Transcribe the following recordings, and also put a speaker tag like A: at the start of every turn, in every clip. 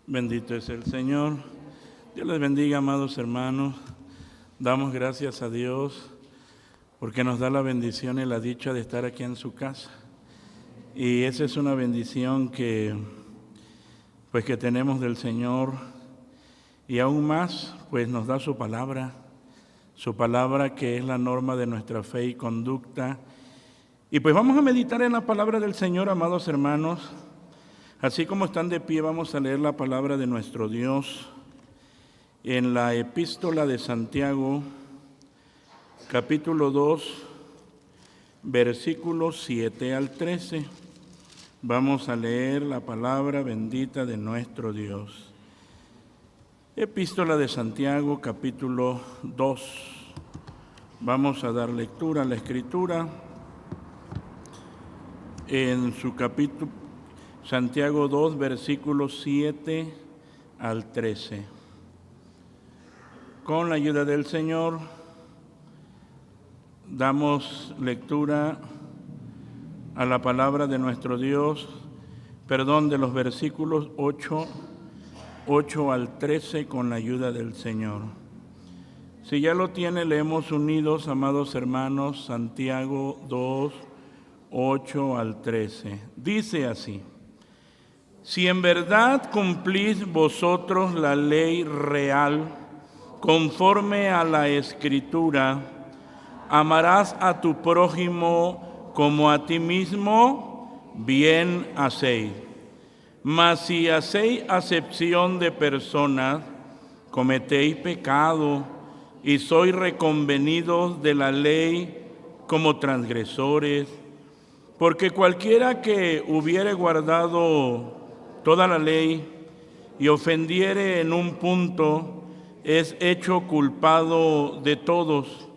A: Bendito es el Señor. Dios les bendiga, amados hermanos. Damos gracias a Dios porque nos da la bendición y la dicha de estar aquí en su casa. Y esa es una bendición que tenemos del Señor. Y aún más, pues nos da su palabra que es la norma de nuestra fe y conducta. Y pues vamos a meditar en la palabra del Señor, amados hermanos. Así como están de pie, vamos a leer la palabra de nuestro Dios en la epístola de Santiago, capítulo 2, versículos 7 al 13. Vamos a leer la palabra bendita de nuestro Dios. Epístola de Santiago, capítulo 2. Vamos a dar lectura a la Escritura en su capítulo. Santiago 2, versículos 7 al 13. Con la ayuda del Señor, damos lectura a la palabra de nuestro Dios, de los versículos 8 al 13, con la ayuda del Señor. Si ya lo tiene, leemos unidos, amados hermanos, Santiago 2, 8 al 13. Dice así: si en verdad cumplís vosotros la ley real, conforme a la Escritura, amarás a tu prójimo como a ti mismo, bien hacéis. Mas si hacéis acepción de personas, cometéis pecado y sois reconvenidos de la ley como transgresores. Porque cualquiera que hubiere guardado toda la ley y ofendiere en un punto, es hecho culpado de todos.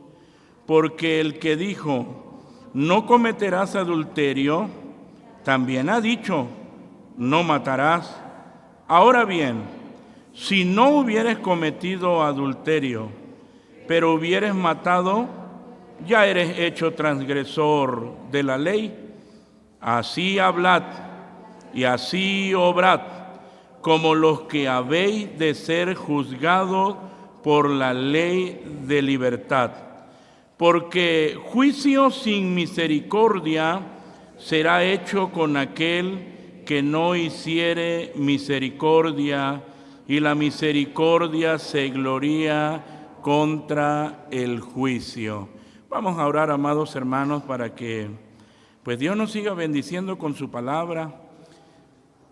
A: Porque el que dijo, no cometerás adulterio, también ha dicho, no matarás. Ahora bien, si no hubieres cometido adulterio, pero hubieres matado, ya eres hecho transgresor de la ley. Así hablad y así obrad, como los que habéis de ser juzgados por la ley de libertad. Porque juicio sin misericordia será hecho con aquel que no hiciere misericordia, y la misericordia se gloría contra el juicio. Vamos a orar, amados hermanos, para que Dios nos siga bendiciendo con su palabra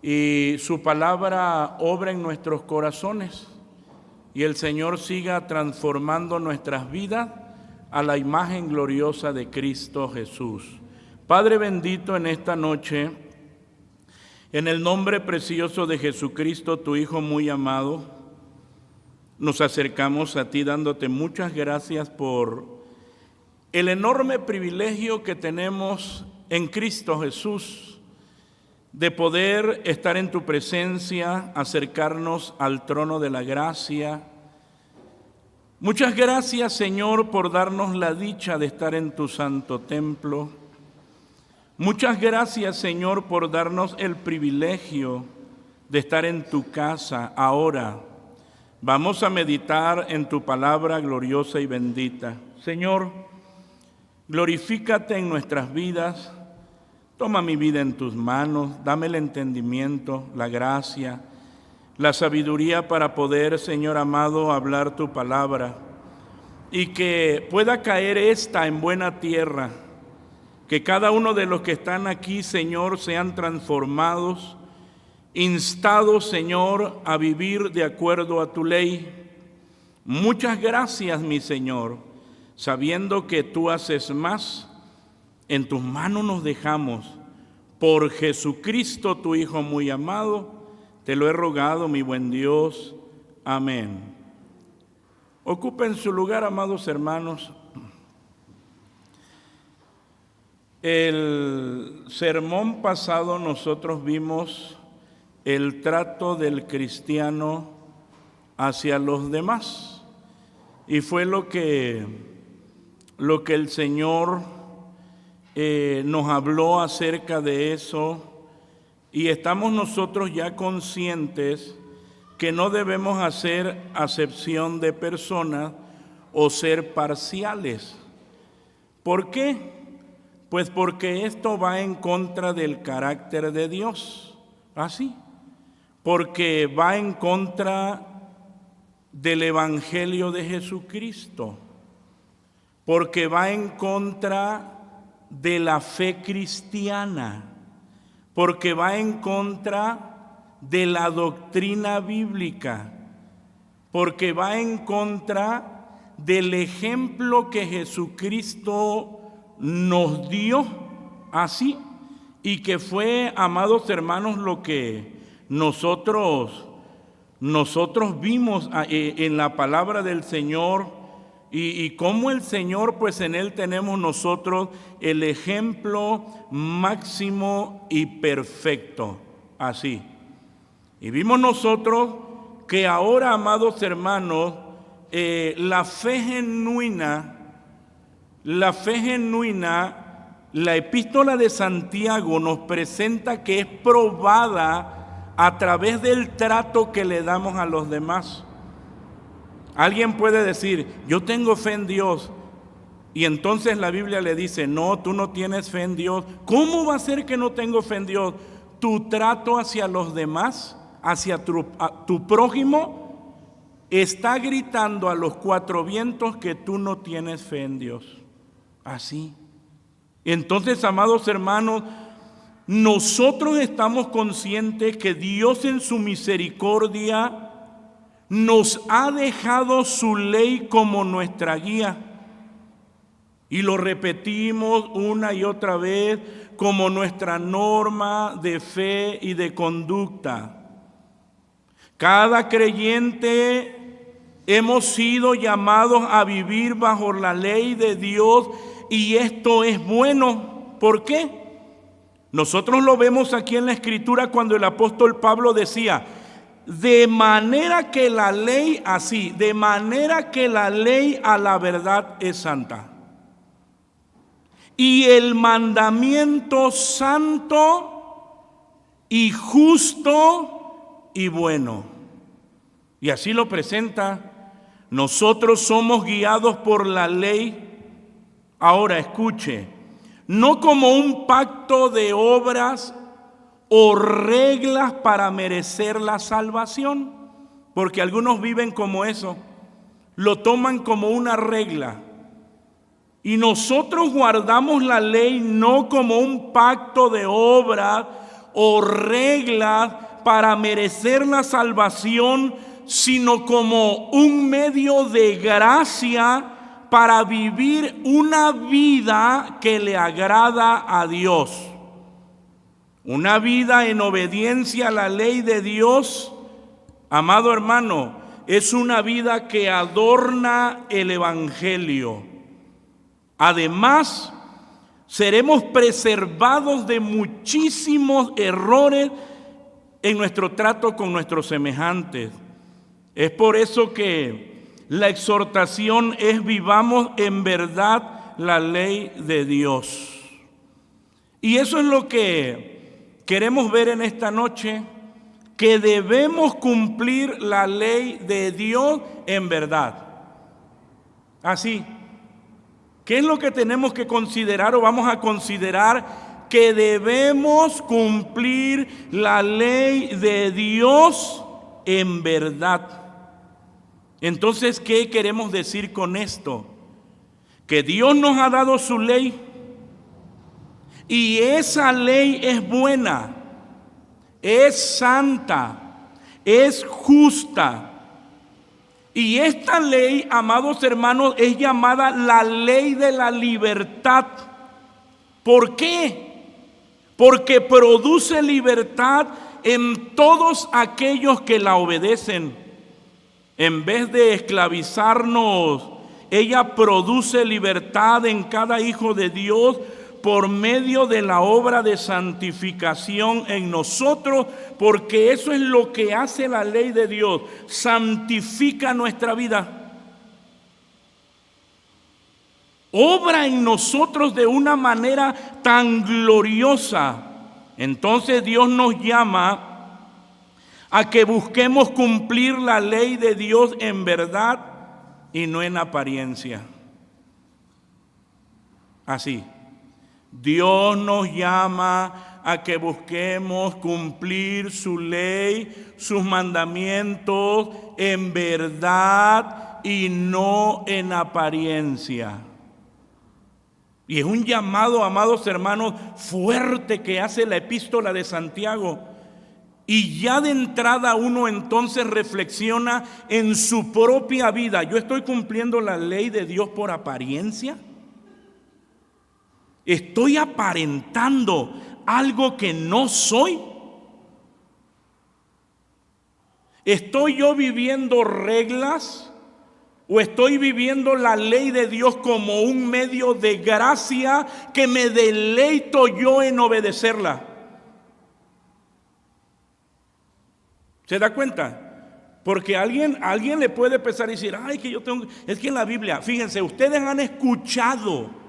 A: y su palabra obra en nuestros corazones y el Señor siga transformando nuestras vidas a la imagen gloriosa de Cristo Jesús. Padre bendito, en esta noche, en el nombre precioso de Jesucristo, tu Hijo muy amado, nos acercamos a ti dándote muchas gracias por el enorme privilegio que tenemos en Cristo Jesús de poder estar en tu presencia, acercarnos al trono de la gracia. Muchas gracias, Señor, por darnos la dicha de estar en tu santo templo. Muchas gracias, Señor, por darnos el privilegio de estar en tu casa. Ahora vamos a meditar en tu palabra gloriosa y bendita. Señor, glorifícate en nuestras vidas. Toma mi vida en tus manos, dame el entendimiento, la gracia, la sabiduría para poder, Señor amado, hablar tu palabra y que pueda caer esta en buena tierra, que cada uno de los que están aquí, Señor, sean transformados, instados, Señor, a vivir de acuerdo a tu ley. Muchas gracias, mi Señor, sabiendo que tú haces más. En tus manos nos dejamos, por Jesucristo, tu Hijo muy amado, te lo he rogado, mi buen Dios. Amén. Ocupen su lugar, amados hermanos. El sermón pasado nosotros vimos el trato del cristiano hacia los demás, y fue lo que el Señor nos habló acerca de eso, y estamos nosotros ya conscientes que no debemos hacer acepción de personas o ser parciales. ¿Por qué? Pues porque esto va en contra del carácter de Dios. Así. Porque va en contra del Evangelio de Jesucristo. Porque va en contra de la fe cristiana. Porque va en contra de la doctrina bíblica, porque va en contra del ejemplo que Jesucristo nos dio, así, y que fue, amados hermanos, lo que nosotros vimos en la palabra del Señor, y cómo el Señor, pues en Él tenemos nosotros el ejemplo máximo y perfecto, así. Y vimos nosotros que ahora, amados hermanos, la fe genuina, la epístola de Santiago nos presenta que es probada a través del trato que le damos a los demás. Alguien puede decir, yo tengo fe en Dios, y entonces la Biblia le dice, no, tú no tienes fe en Dios. ¿Cómo va a ser que no tengo fe en Dios? Tu trato hacia los demás, hacia tu prójimo, está gritando a los cuatro vientos que tú no tienes fe en Dios. Así. Entonces, amados hermanos, nosotros estamos conscientes que Dios en su misericordia nos ha dejado su ley como nuestra guía. Y lo repetimos una y otra vez como nuestra norma de fe y de conducta. Cada creyente hemos sido llamados a vivir bajo la ley de Dios y esto es bueno. ¿Por qué? Nosotros lo vemos aquí en la Escritura cuando el apóstol Pablo decía, de manera que la ley así, de manera que la ley a la verdad es santa. Y el mandamiento santo y justo y bueno. Y así lo presenta. Nosotros somos guiados por la ley. Ahora escuche, no como un pacto de obras o reglas para merecer la salvación, porque algunos viven como eso, lo toman como una regla. Y nosotros guardamos la ley no como un pacto de obras o reglas para merecer la salvación, sino como un medio de gracia para vivir una vida que le agrada a Dios. Una vida en obediencia a la ley de Dios, amado hermano, es una vida que adorna el Evangelio. Además, seremos preservados de muchísimos errores en nuestro trato con nuestros semejantes. Es por eso que la exhortación es vivamos en verdad la ley de Dios. Y eso es lo que queremos ver en esta noche, que debemos cumplir la ley de Dios en verdad. Así. ¿Qué es lo que tenemos que considerar o vamos a considerar? Que debemos cumplir la ley de Dios en verdad. Entonces, ¿qué queremos decir con esto? Que Dios nos ha dado su ley y esa ley es buena, es santa, es justa. Y esta ley, amados hermanos, es llamada la ley de la libertad. ¿Por qué? Porque produce libertad en todos aquellos que la obedecen. En vez de esclavizarnos, ella produce libertad en cada hijo de Dios por medio de la obra de santificación en nosotros, porque eso es lo que hace la ley de Dios, santifica nuestra vida. Obra en nosotros de una manera tan gloriosa. Entonces Dios nos llama a que busquemos cumplir la ley de Dios en verdad y no en apariencia. Así, Dios nos llama a que busquemos cumplir su ley, sus mandamientos en verdad y no en apariencia. Y es un llamado, amados hermanos, fuerte que hace la epístola de Santiago. Y ya de entrada uno entonces reflexiona en su propia vida. ¿Yo estoy cumpliendo la ley de Dios por apariencia? ¿Estoy aparentando algo que no soy? ¿Estoy yo viviendo reglas o estoy viviendo la ley de Dios como un medio de gracia que me deleito yo en obedecerla? ¿Se da cuenta? Porque alguien le puede empezar a decir, ay, que yo tengo... Es que en la Biblia, fíjense, ustedes han escuchado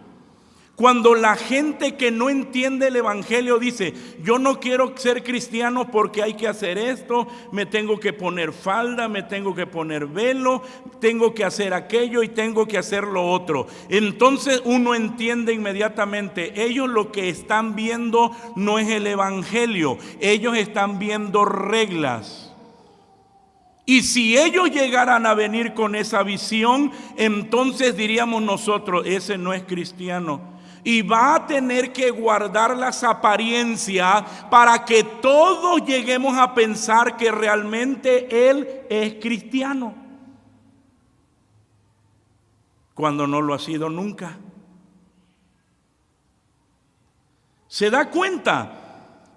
A: cuando la gente que no entiende el evangelio dice, yo no quiero ser cristiano porque hay que hacer esto, me tengo que poner falda, me tengo que poner velo, tengo que hacer aquello y tengo que hacer lo otro. Entonces uno entiende inmediatamente, ellos lo que están viendo no es el evangelio, ellos están viendo reglas. Y si ellos llegaran a venir con esa visión, entonces diríamos nosotros, ese no es cristiano. Y va a tener que guardar las apariencias para que todos lleguemos a pensar que realmente él es cristiano, cuando no lo ha sido nunca. ¿Se da cuenta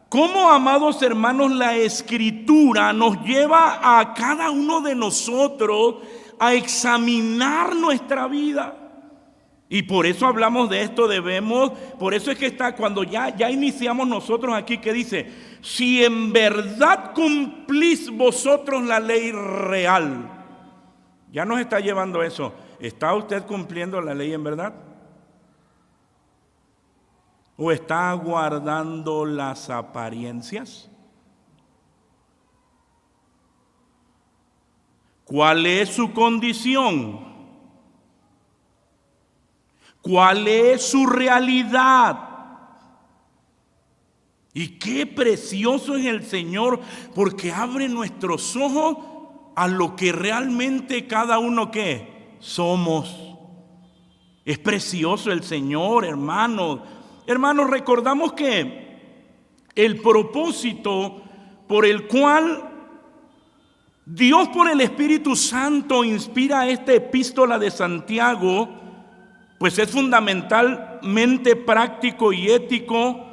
A: cómo, amados hermanos, la Escritura nos lleva a cada uno de nosotros a examinar nuestra vida? Y por eso hablamos de esto, por eso es que está cuando ya iniciamos nosotros aquí, que dice, si en verdad cumplís vosotros la ley real, ya nos está llevando eso. ¿Está usted cumpliendo la ley en verdad? ¿O está guardando las apariencias? ¿Cuál es su condición? ¿Cuál es su realidad? Y qué precioso es el Señor, porque abre nuestros ojos a lo que realmente cada uno que somos. Es precioso el Señor, hermanos. Hermanos, recordamos que el propósito por el cual Dios por el Espíritu Santo inspira esta epístola de Santiago, pues es fundamentalmente práctico y ético,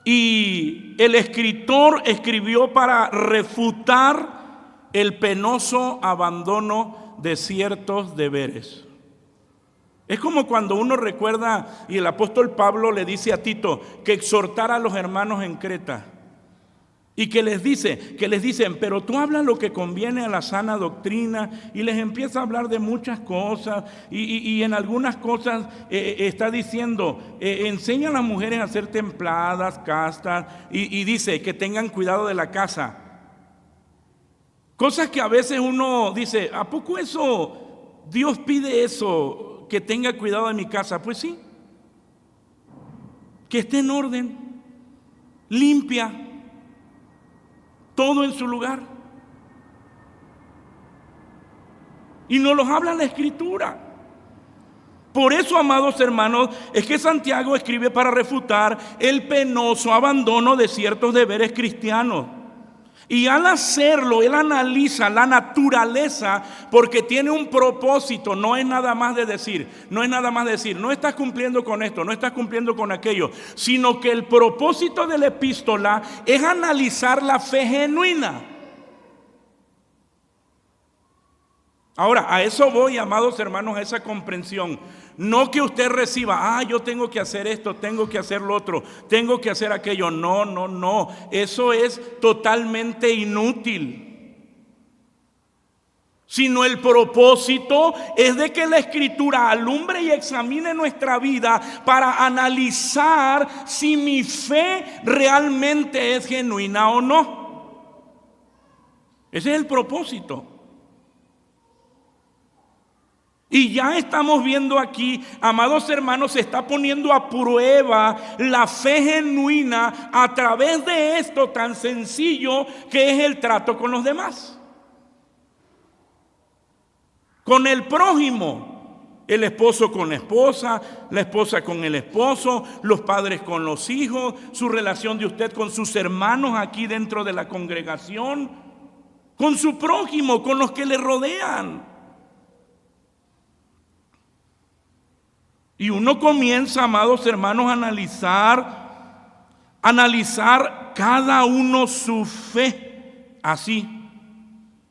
A: y el escritor escribió para refutar el penoso abandono de ciertos deberes. Es como cuando uno recuerda, y el apóstol Pablo le dice a Tito que exhortara a los hermanos en Creta, y que les dicen, pero tú hablas lo que conviene a la sana doctrina, y les empieza a hablar de muchas cosas, y en algunas cosas está diciendo, enseña a las mujeres a ser templadas, castas, y dice que tengan cuidado de la casa. Cosas que a veces uno dice, ¿a poco eso, Dios pide eso, que tenga cuidado de mi casa? Pues sí, que esté en orden, limpia, todo en su lugar. Y nos los habla la Escritura. Por eso, amados hermanos, es que Santiago escribe para refutar el penoso abandono de ciertos deberes cristianos. Y al hacerlo, él analiza la naturaleza, porque tiene un propósito. No es nada más de decir, no estás cumpliendo con esto, no estás cumpliendo con aquello, sino que el propósito de la epístola es analizar la fe genuina. Ahora, a eso voy, amados hermanos, a esa comprensión. No que usted reciba, yo tengo que hacer esto, tengo que hacer lo otro, tengo que hacer aquello. No. Eso es totalmente inútil. Sino el propósito es de que la Escritura alumbre y examine nuestra vida para analizar si mi fe realmente es genuina o no. Ese es el propósito. Y ya estamos viendo aquí, amados hermanos, se está poniendo a prueba la fe genuina a través de esto tan sencillo que es el trato con los demás. Con el prójimo, el esposo con la esposa con el esposo, los padres con los hijos, su relación de usted con sus hermanos aquí dentro de la congregación, con su prójimo, con los que le rodean. Y uno comienza, amados hermanos, a analizar cada uno su fe, así.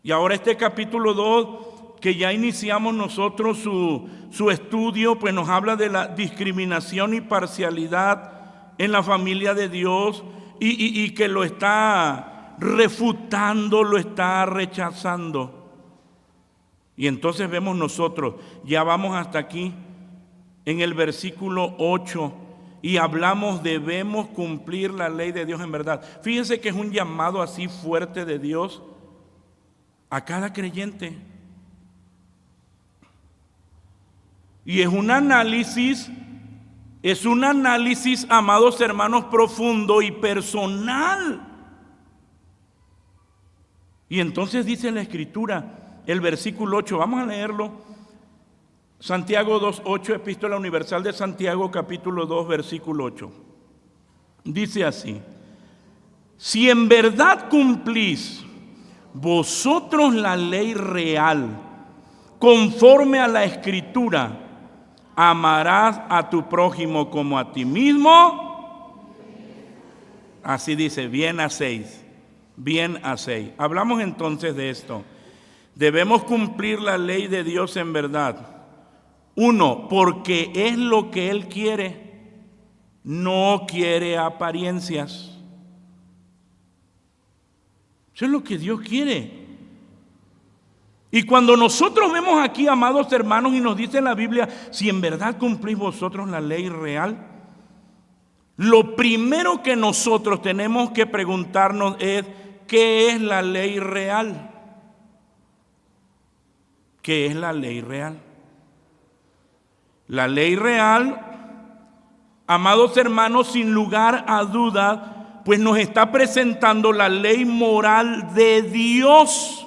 A: Y ahora este capítulo 2, que ya iniciamos nosotros su estudio, pues nos habla de la discriminación y parcialidad en la familia de Dios y que lo está refutando, lo está rechazando. Y entonces vemos nosotros, ya vamos hasta aquí, en el versículo 8, y hablamos, debemos cumplir la ley de Dios en verdad. Fíjense que es un llamado así fuerte de Dios a cada creyente. Y es un análisis, amados hermanos, profundo y personal. Y entonces dice la Escritura, el versículo 8, vamos a leerlo. Santiago 2:8, Epístola Universal de Santiago, capítulo 2, versículo 8. Dice así: si en verdad cumplís vosotros la ley real, conforme a la Escritura, amarás a tu prójimo como a ti mismo. Así dice, bien hacéis. Hablamos entonces de esto. Debemos cumplir la ley de Dios en verdad. 1, porque es lo que Él quiere, no quiere apariencias. Eso es lo que Dios quiere. Y cuando nosotros vemos aquí, amados hermanos, y nos dice la Biblia, si en verdad cumplís vosotros la ley real, lo primero que nosotros tenemos que preguntarnos es, ¿qué es la ley real? ¿Qué es la ley real? La ley real, amados hermanos, sin lugar a dudas, pues nos está presentando la ley moral de Dios,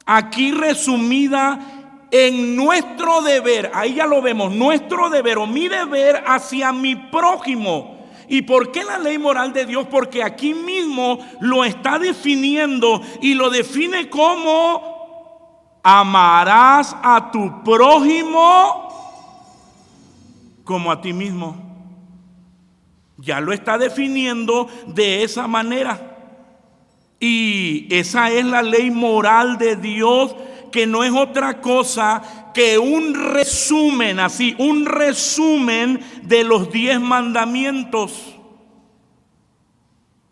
A: aquí resumida en nuestro deber. Ahí ya lo vemos, nuestro deber o mi deber hacia mi prójimo. ¿Y por qué la ley moral de Dios? Porque aquí mismo lo está definiendo y lo define como amarás a tu prójimo como a ti mismo. Ya lo está definiendo de esa manera. Y esa es la ley moral de Dios, que no es otra cosa que un resumen de los 10 mandamientos.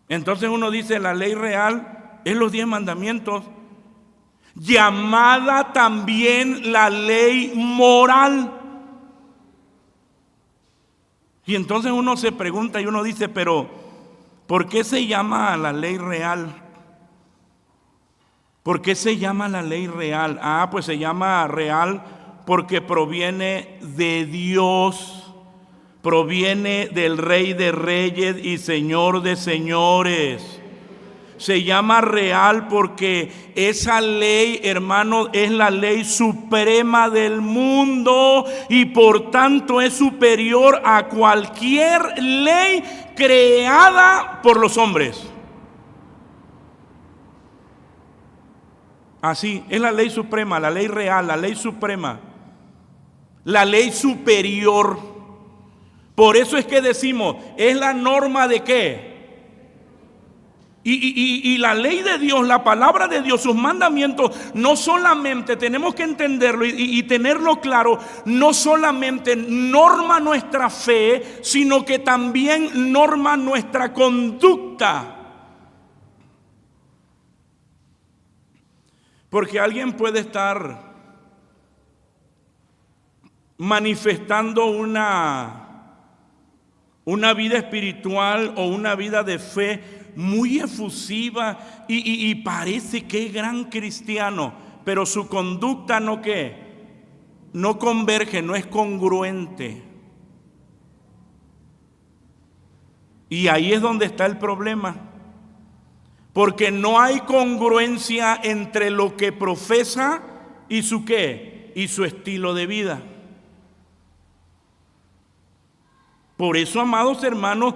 A: Entonces uno dice, la ley real es los 10 mandamientos, llamada también la ley moral. Y entonces uno se pregunta y uno dice, pero ¿por qué se llama la ley real? ¿Por qué se llama la ley real? Pues se llama real porque proviene de Dios, proviene del Rey de Reyes y Señor de Señores. Se llama real porque esa ley, hermano, es la ley suprema del mundo y por tanto es superior a cualquier ley creada por los hombres. Así, es la ley suprema, la ley real, la ley suprema, la ley superior. Por eso es que decimos, ¿es la norma de qué? Y la ley de Dios, la palabra de Dios, sus mandamientos, no solamente tenemos que entenderlo y tenerlo claro, no solamente norma nuestra fe, sino que también norma nuestra conducta. Porque alguien puede estar manifestando una vida espiritual o una vida de fe muy efusiva y parece que es gran cristiano, pero su conducta no converge, no es congruente. Y ahí es donde está el problema, porque no hay congruencia entre lo que profesa y su su estilo de vida. Por eso, amados hermanos,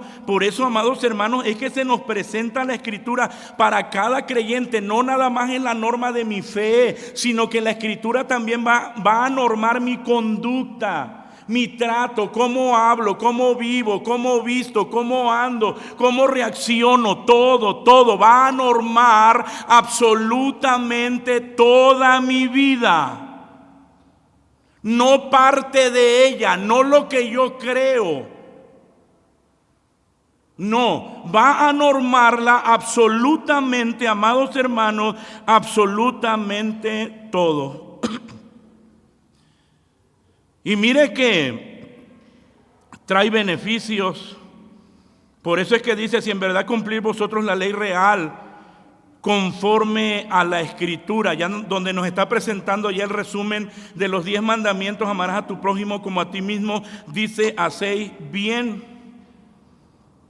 A: es que se nos presenta la Escritura para cada creyente, no nada más en la norma de mi fe, sino que la Escritura también va a normar mi conducta, mi trato, cómo hablo, cómo vivo, cómo visto, cómo ando, cómo reacciono, todo va a normar absolutamente toda mi vida. No parte de ella, no lo que yo creo. No, va a normarla absolutamente, amados hermanos, absolutamente todo. Y mire que trae beneficios. Por eso es que dice, si en verdad cumplís vosotros la ley real, conforme a la Escritura, ya donde nos está presentando ya el resumen de los 10 mandamientos, amarás a tu prójimo como a ti mismo, dice, hacéis bien.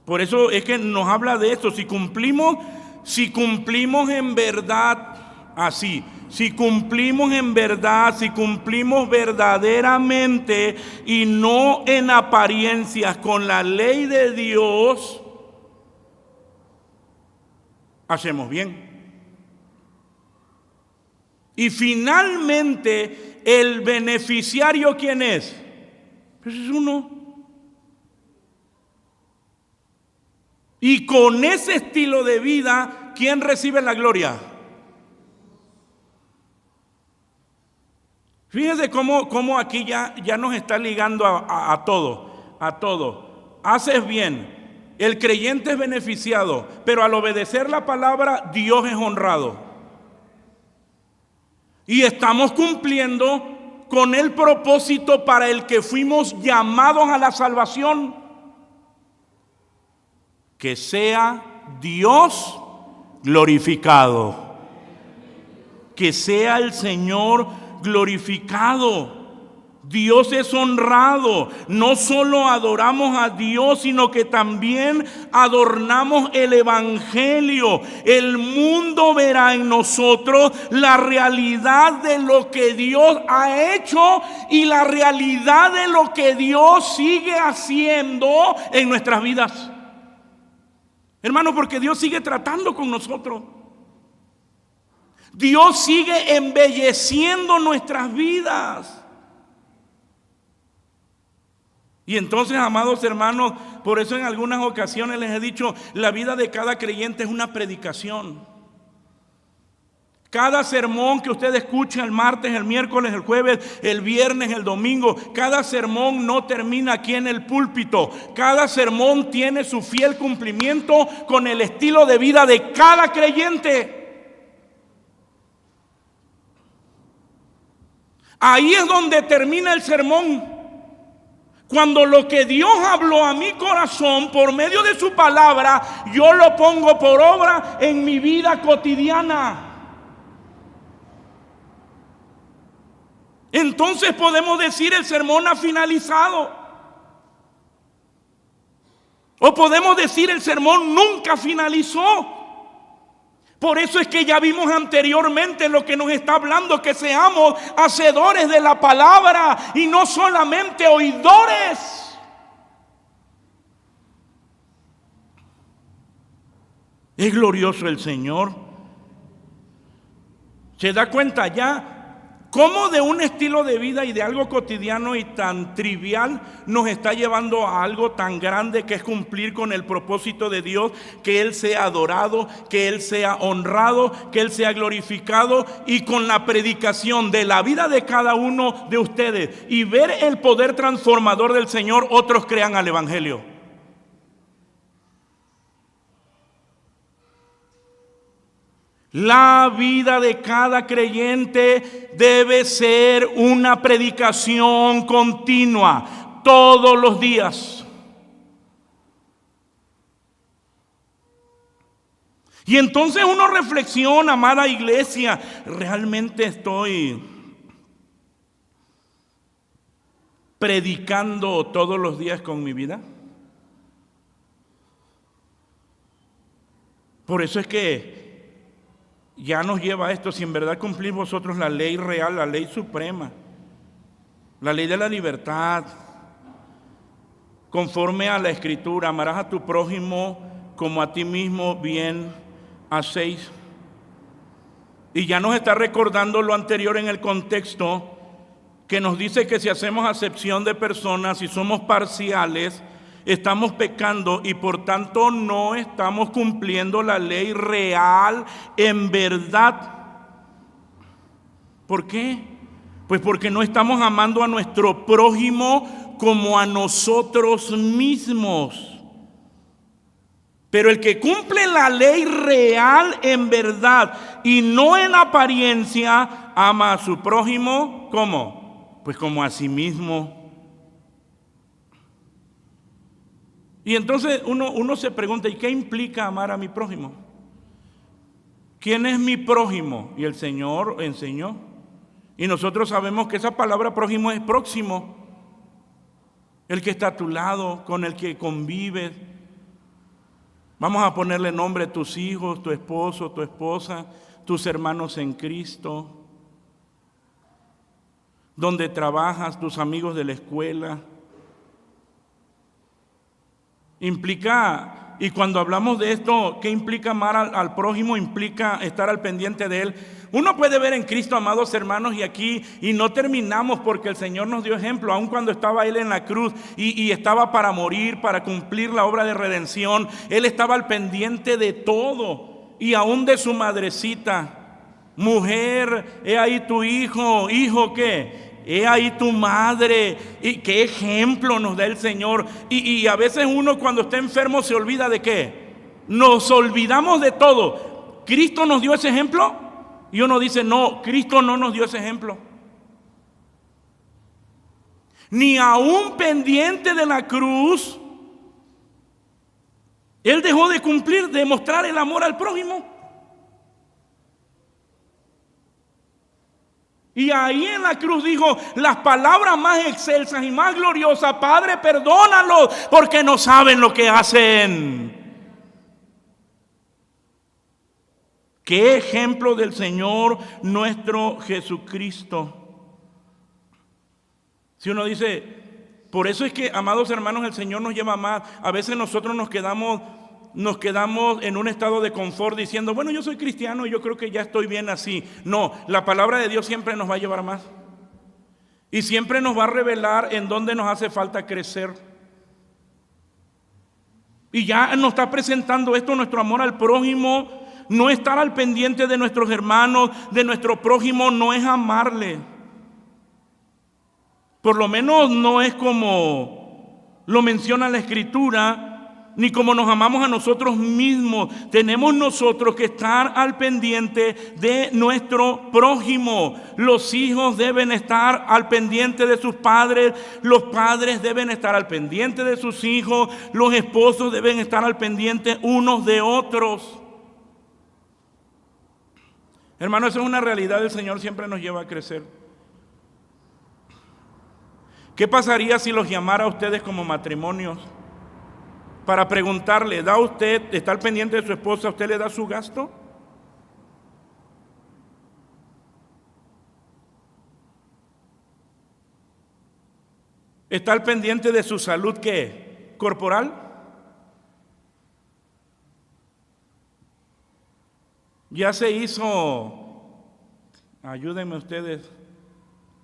A: Por eso es que nos habla de esto. Si cumplimos en verdad así, si cumplimos en verdad, si cumplimos verdaderamente y no en apariencias con la ley de Dios, hacemos bien. Y finalmente, el beneficiario, ¿quién es? Pues es uno. Y con ese estilo de vida, ¿quién recibe la gloria? Fíjense cómo aquí ya nos está ligando a todo. Haces bien, el creyente es beneficiado, pero al obedecer la palabra, Dios es honrado. Y estamos cumpliendo con el propósito para el que fuimos llamados a la salvación. Que sea Dios glorificado. Que sea el Señor glorificado. Dios es honrado. No solo adoramos a Dios, sino que también adornamos el Evangelio. El mundo verá en nosotros la realidad de lo que Dios ha hecho y la realidad de lo que Dios sigue haciendo en nuestras vidas. Hermano, porque Dios sigue tratando con nosotros. Dios sigue embelleciendo nuestras vidas. Y entonces, amados hermanos, por eso en algunas ocasiones les he dicho, la vida de cada creyente es una predicación. Cada sermón que usted escucha el martes, el miércoles, el jueves, el viernes, el domingo, cada sermón no termina aquí en el púlpito. Cada sermón tiene su fiel cumplimiento con el estilo de vida de cada creyente. Ahí es donde termina el sermón. Cuando lo que Dios habló a mi corazón por medio de su palabra, yo lo pongo por obra en mi vida cotidiana. Entonces podemos decir el sermón ha finalizado. O podemos decir el sermón nunca finalizó. Por eso es que ya vimos anteriormente lo que nos está hablando, que seamos hacedores de la palabra y no solamente oidores. Es glorioso el Señor. ¿Se da cuenta ya? ¿Cómo de un estilo de vida y de algo cotidiano y tan trivial nos está llevando a algo tan grande que es cumplir con el propósito de Dios? Que Él sea adorado, que Él sea honrado, que Él sea glorificado, y con la predicación de la vida de cada uno de ustedes y ver el poder transformador del Señor, otros crean al Evangelio. La vida de cada creyente debe ser una predicación continua, todos los días. Y entonces uno reflexiona, amada iglesia, ¿realmente estoy predicando todos los días con mi vida? Por eso es que ya nos lleva a esto: si en verdad cumplís vosotros la ley real, la ley suprema, la ley de la libertad, conforme a la Escritura, amarás a tu prójimo como a ti mismo, bien hacéis. Y ya nos está recordando lo anterior en el contexto, que nos dice que si hacemos acepción de personas, si somos parciales, estamos pecando y por tanto no estamos cumpliendo la ley real en verdad. ¿Por qué? Pues porque no estamos amando a nuestro prójimo como a nosotros mismos. Pero el que cumple la ley real en verdad y no en apariencia, ama a su prójimo, ¿cómo? Pues como a sí mismo. Y entonces uno se pregunta: ¿y qué implica amar a mi prójimo? ¿Quién es mi prójimo? Y el Señor enseñó. Y nosotros sabemos que esa palabra prójimo es próximo. El que está a tu lado, con el que convives. Vamos a ponerle nombre a tus hijos, tu esposo, tu esposa, tus hermanos en Cristo, donde trabajas, tus amigos de la escuela. Implica, y cuando hablamos de esto, ¿qué implica amar al prójimo? Implica estar al pendiente de él. Uno puede ver en Cristo, amados hermanos, y no terminamos, porque el Señor nos dio ejemplo, aun cuando estaba Él en la cruz y estaba para morir, para cumplir la obra de redención. Él estaba al pendiente de todo, y aún de su madrecita. Mujer, he ahí tu hijo. Hijo, ¿qué? He ahí tu madre. Y qué ejemplo nos da el Señor. Y a veces uno, cuando está enfermo, se olvida de qué. Nos olvidamos de todo. ¿Cristo nos dio ese ejemplo? Y uno dice: no, Cristo no nos dio ese ejemplo. Ni aún pendiente de la cruz, Él dejó de cumplir, de mostrar el amor al prójimo. Y ahí en la cruz dijo las palabras más excelsas y más gloriosas: Padre, perdónalos, porque no saben lo que hacen. Qué ejemplo del Señor nuestro Jesucristo. Si uno dice, por eso es que, amados hermanos, el Señor nos lleva más. A veces nosotros nos quedamos en un estado de confort diciendo: bueno, yo soy cristiano y yo creo que ya estoy bien así. No, la palabra de Dios siempre nos va a llevar más. Y siempre nos va a revelar en dónde nos hace falta crecer. Y ya nos está presentando esto, nuestro amor al prójimo. No estar al pendiente de nuestros hermanos, de nuestro prójimo, no es amarle. Por lo menos no es como lo menciona la Escritura, ni como nos amamos a nosotros mismos. Tenemos nosotros que estar al pendiente de nuestro prójimo. Los hijos deben estar al pendiente de sus padres, los padres deben estar al pendiente de sus hijos, los esposos deben estar al pendiente unos de otros. Hermano, eso es una realidad. El Señor siempre nos lleva a crecer. ¿Qué pasaría si los llamara a ustedes como matrimonios para preguntarle: ¿da usted, está al pendiente de su esposa, usted le da su gasto? ¿Está al pendiente de su salud, qué? ¿Corporal? Ya se hizo, ayúdenme ustedes,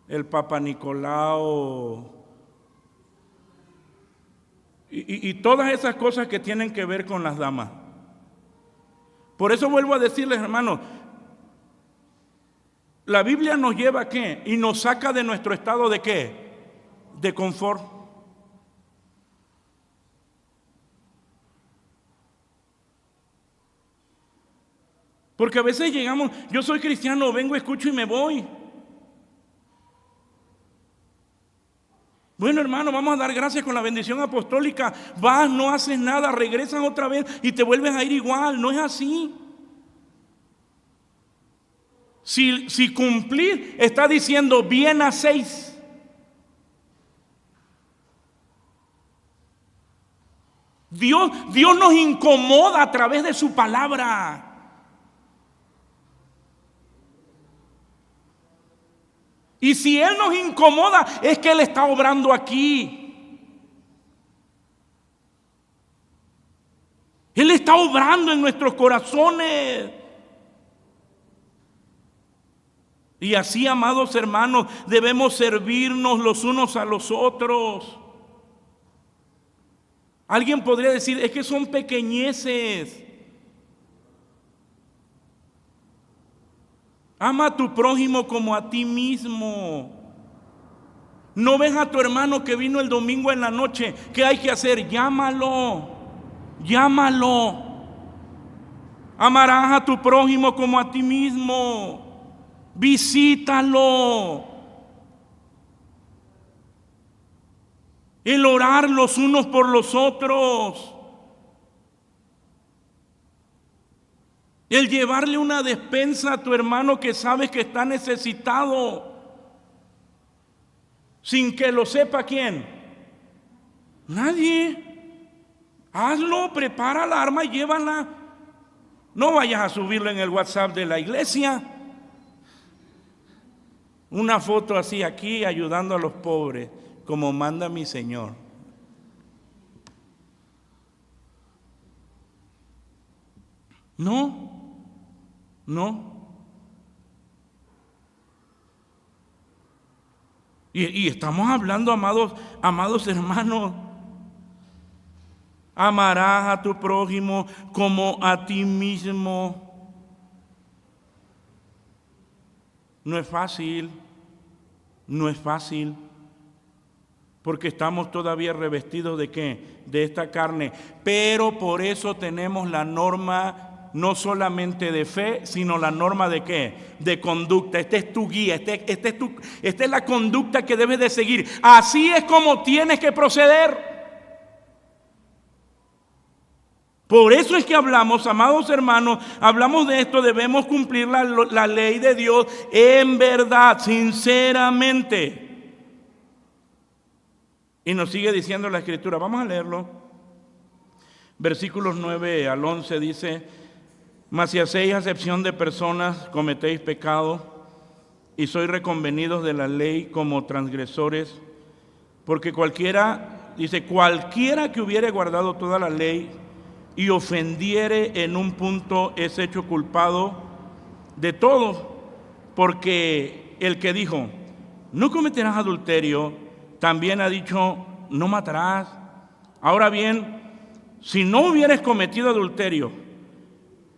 A: el Papa Nicolau y todas esas cosas que tienen que ver con las damas. Por eso vuelvo a decirles, hermanos, la Biblia nos lleva a ¿qué? Y nos saca de nuestro estado de ¿qué? De confort. Porque a veces llegamos, yo soy cristiano, vengo, escucho y me voy. Bueno, hermano, vamos a dar gracias con la bendición apostólica. Vas, no haces nada, regresas otra vez y te vuelves a ir igual. No es así. Si cumplir, está diciendo bien hacéis. Dios nos incomoda a través de su palabra. Y si Él nos incomoda, es que Él está obrando aquí. Él está obrando en nuestros corazones. Y así, amados hermanos, debemos servirnos los unos a los otros. Alguien podría decir, es que son pequeñeces. Ama a tu prójimo como a ti mismo. ¿No ves a tu hermano que vino el domingo en la noche? ¿Qué hay que hacer? Llámalo. Amarás a tu prójimo como a ti mismo. Visítalo. El orar los unos por los otros. El llevarle una despensa a tu hermano que sabes que está necesitado. Sin que lo sepa ¿quién? Nadie. Hazlo, prepara la arma y llévala. No vayas a subirlo en el WhatsApp de la iglesia. Una foto así aquí ayudando a los pobres, como manda mi Señor. No. Y estamos hablando, amados hermanos, amarás a tu prójimo como a ti mismo. No es fácil, porque estamos todavía revestidos ¿de qué? De esta carne. Pero por eso tenemos la norma no solamente de fe, sino la norma ¿de qué? De conducta. Esta es tu guía, esta es la conducta que debes de seguir. Así es como tienes que proceder. Por eso es que hablamos, amados hermanos, hablamos de esto, debemos cumplir la ley de Dios en verdad, sinceramente. Y nos sigue diciendo la Escritura, vamos a leerlo. Versículos 9 al 11 dice: mas si hacéis acepción de personas, cometéis pecado, y sois reconvenidos de la ley como transgresores, porque cualquiera que hubiere guardado toda la ley y ofendiere en un punto es hecho culpado de todo, porque el que dijo, no cometerás adulterio, también ha dicho, no matarás. Ahora bien, si no hubieres cometido adulterio,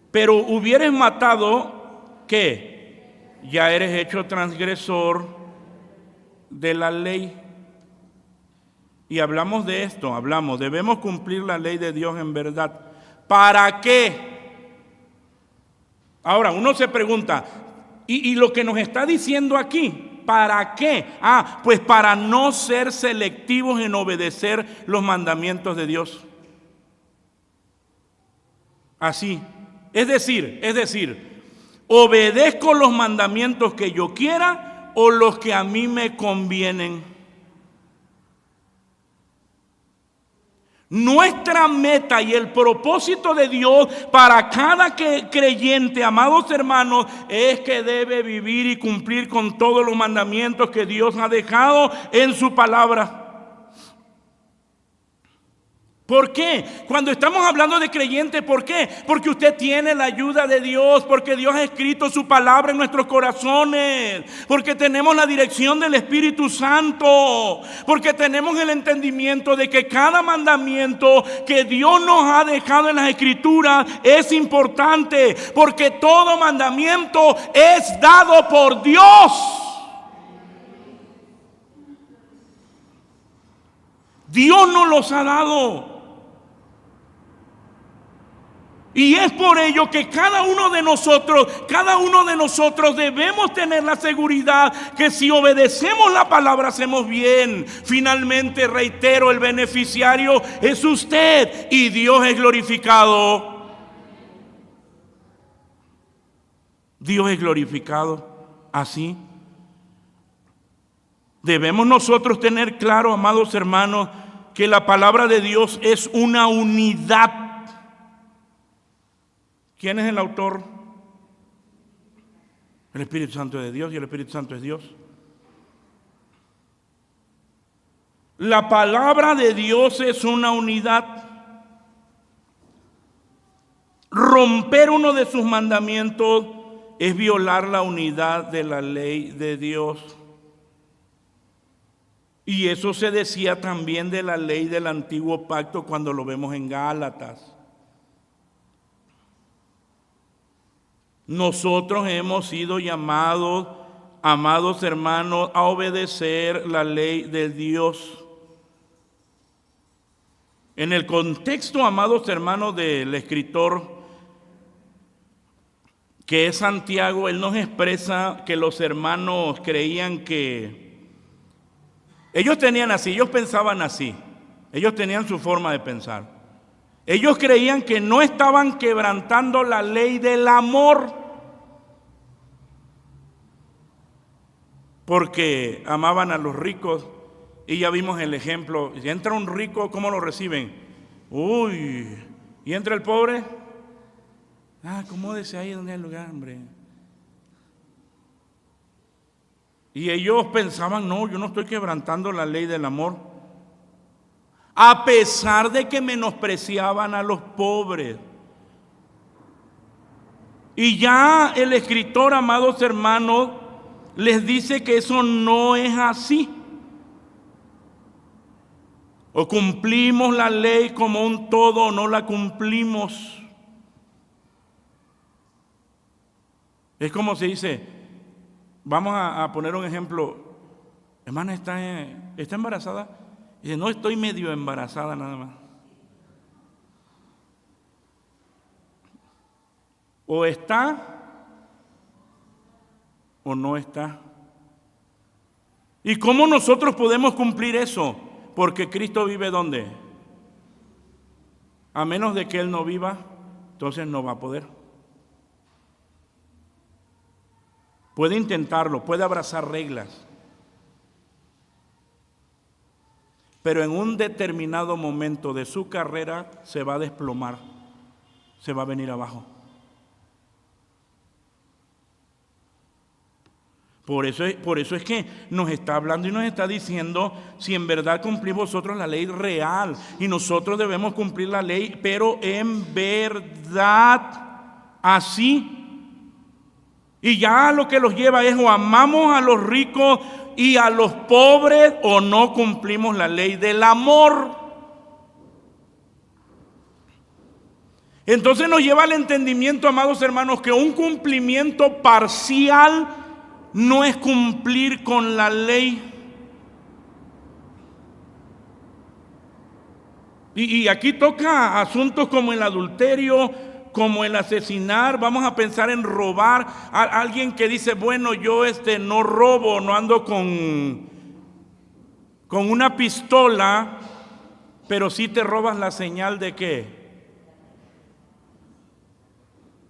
A: pero hubieres matado, ¿qué? Ya eres hecho transgresor de la ley. Y hablamos de esto, debemos cumplir la ley de Dios en verdad. ¿Para qué? Ahora, uno se pregunta, ¿y lo que nos está diciendo aquí? ¿Para qué? Pues para no ser selectivos en obedecer los mandamientos de Dios. Así. Es decir, obedezco los mandamientos que yo quiera o los que a mí me convienen. Nuestra meta y el propósito de Dios para cada creyente, amados hermanos, es que debe vivir y cumplir con todos los mandamientos que Dios ha dejado en su palabra. ¿Por qué? Cuando estamos hablando de creyentes, ¿por qué? Porque usted tiene la ayuda de Dios, porque Dios ha escrito su palabra en nuestros corazones, porque tenemos la dirección del Espíritu Santo, porque tenemos el entendimiento de que cada mandamiento que Dios nos ha dejado en las Escrituras es importante, porque todo mandamiento es dado por Dios. Dios nos los ha dado. Y es por ello que cada uno de nosotros debemos tener la seguridad que si obedecemos la palabra hacemos bien. Finalmente, reitero, el beneficiario es usted y Dios es glorificado. Dios es glorificado así. Debemos nosotros tener claro, amados hermanos, que la palabra de Dios es una unidad. ¿Quién es el autor? El Espíritu Santo de Dios, y el Espíritu Santo es Dios. La palabra de Dios es una unidad. Romper uno de sus mandamientos es violar la unidad de la ley de Dios. Y eso se decía también de la ley del antiguo pacto cuando lo vemos en Gálatas. Nosotros hemos sido llamados, amados hermanos, a obedecer la ley de Dios. En el contexto, amados hermanos, del escritor que es Santiago, él nos expresa que los hermanos creían que ellos tenían así, ellos pensaban así, ellos tenían su forma de pensar. Ellos creían que no estaban quebrantando la ley del amor, porque amaban a los ricos. Y ya vimos el ejemplo, si entra un rico, ¿cómo lo reciben? Uy, ¿y entra el pobre? Acomódese ahí donde hay lugar, hombre. Y ellos pensaban, no, yo no estoy quebrantando la ley del amor. A pesar de que menospreciaban a los pobres. Y ya el escritor, amados hermanos, les dice que eso no es así. O cumplimos la ley como un todo o no la cumplimos. Es como se dice, vamos a poner un ejemplo. Hermana, ¿está embarazada? Y dice, no, estoy medio embarazada nada más. O está o no está. ¿Y cómo nosotros podemos cumplir eso? Porque Cristo vive ¿dónde? A menos de que Él no viva, entonces no va a poder. Puede intentarlo, puede abrazar reglas. Pero en un determinado momento de su carrera se va a desplomar, se va a venir abajo. Por eso es que nos está hablando y nos está diciendo si en verdad cumplís vosotros la ley real. Y nosotros debemos cumplir la ley, pero en verdad así. Y ya lo que los lleva es o amamos a los ricos y a los pobres o no cumplimos la ley del amor. Entonces nos lleva al entendimiento, amados hermanos, que un cumplimiento parcial no es cumplir con la ley. Y aquí toca asuntos como el adulterio, como el asesinar. Vamos a pensar en robar. Alguien que dice, bueno, yo no robo, no ando con una pistola, pero sí te robas la señal de ¿qué?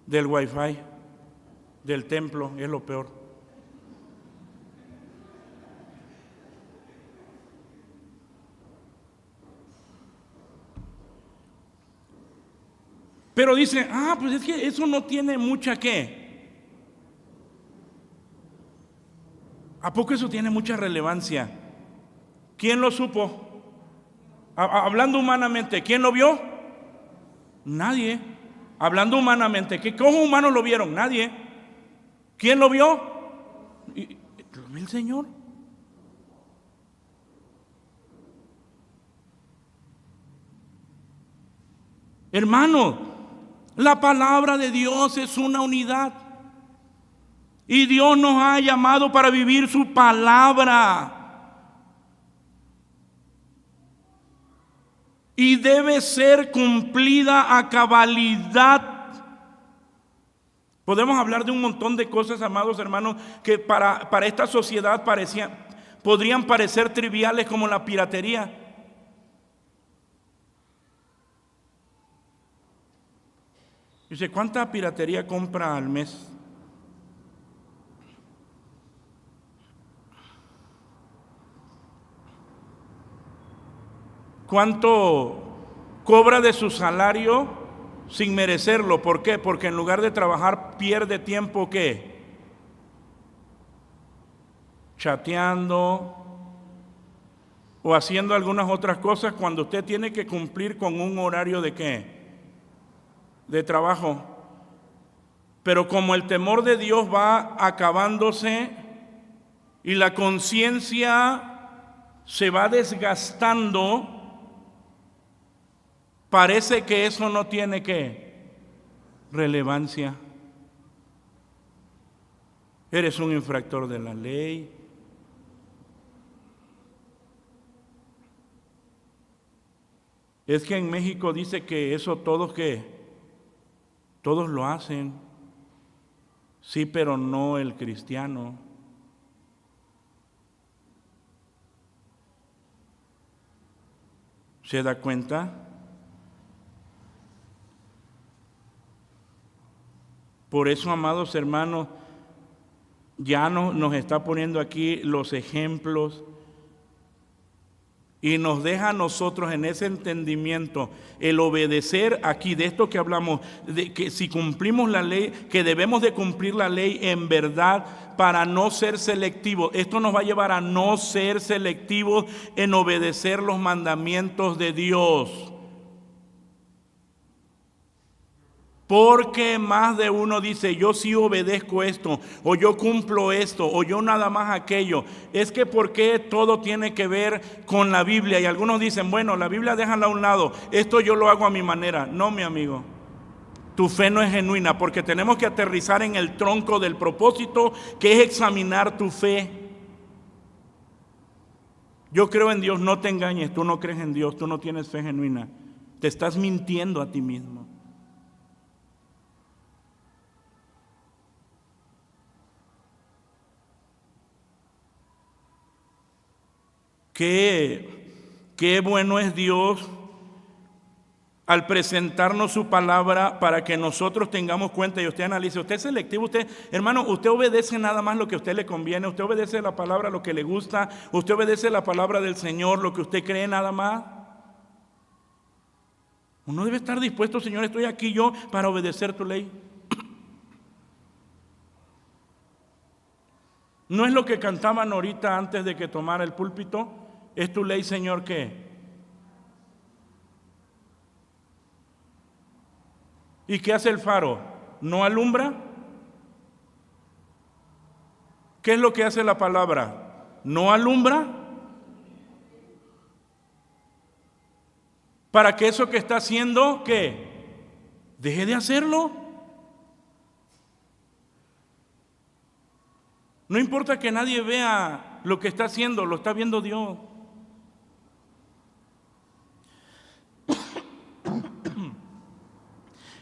A: Del wifi, del templo, es lo peor. Pero dice, pues es que eso no tiene mucha ¿qué? ¿A poco eso tiene mucha relevancia? ¿Quién lo supo? Hablando humanamente, ¿quién lo vio? Nadie. Hablando humanamente, ¿qué ojos humanos lo vieron? Nadie. ¿Quién lo vio? Lo vio el Señor. Hermano, la palabra de Dios es una unidad. Y Dios nos ha llamado para vivir su palabra. Y debe ser cumplida a cabalidad. Podemos hablar de un montón de cosas, amados hermanos, que para esta sociedad podrían parecer triviales, como la piratería. Dice, ¿cuánta piratería compra al mes? ¿Cuánto cobra de su salario sin merecerlo? ¿Por qué? Porque en lugar de trabajar pierde tiempo, ¿qué? Chateando o haciendo algunas otras cosas cuando usted tiene que cumplir con un horario de ¿qué? De trabajo. Pero como el temor de Dios va acabándose y la conciencia se va desgastando, parece que eso no tiene ¿qué? Relevancia. Eres un infractor de la ley. Es que en México dice que eso todos lo hacen. Sí, pero no el cristiano. ¿Se da cuenta? Por eso, amados hermanos, ya nos está poniendo aquí los ejemplos y nos deja a nosotros en ese entendimiento el obedecer aquí de esto que hablamos, de que si cumplimos la ley, que debemos de cumplir la ley en verdad para no ser selectivos. Esto nos va a llevar a no ser selectivos en obedecer los mandamientos de Dios. Porque más de uno dice, yo sí obedezco esto, o yo cumplo esto, o yo nada más aquello. Es que ¿por qué todo tiene que ver con la Biblia? Y algunos dicen, bueno, la Biblia déjala a un lado, esto yo lo hago a mi manera. No, mi amigo, tu fe no es genuina, porque tenemos que aterrizar en el tronco del propósito, que es examinar tu fe. Yo creo en Dios, no te engañes, tú no crees en Dios, tú no tienes fe genuina. Te estás mintiendo a ti mismo. Qué bueno es Dios al presentarnos su palabra para que nosotros tengamos cuenta y usted analice. Usted es selectivo, usted, hermano, usted obedece nada más lo que a usted le conviene, usted obedece la palabra lo que le gusta, usted obedece la palabra del Señor, lo que usted cree nada más. Uno debe estar dispuesto, Señor, estoy aquí yo para obedecer tu ley. ¿No es lo que cantaban ahorita antes de que tomara el púlpito? ¿Es tu ley, Señor, qué? ¿Y qué hace el faro? ¿No alumbra? ¿Qué es lo que hace la palabra? ¿No alumbra? Para que eso que está haciendo, ¿qué? Deje de hacerlo. No importa que nadie vea lo que está haciendo, lo está viendo Dios.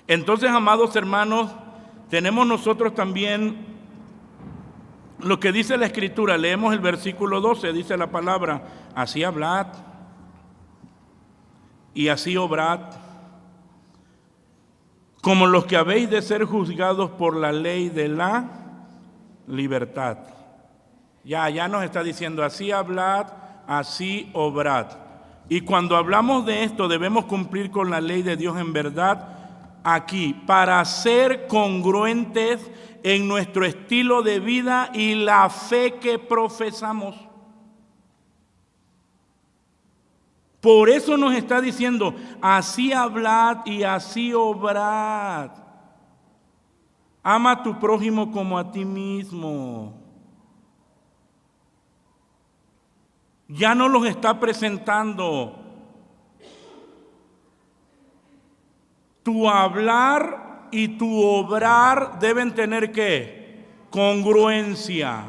A: Entonces, amados hermanos, tenemos nosotros también lo que dice la Escritura. Leemos el versículo 12, dice la palabra, así hablad y así obrad, como los que habéis de ser juzgados por la ley de la libertad. Ya nos está diciendo, así hablad, así obrad. Y cuando hablamos de esto, debemos cumplir con la ley de Dios en verdad, aquí, para ser congruentes en nuestro estilo de vida y la fe que profesamos. Por eso nos está diciendo, así hablad y así obrad. Ama a tu prójimo como a ti mismo. Ya no los está presentando. Tu hablar y tu obrar deben tener ¿qué? Congruencia.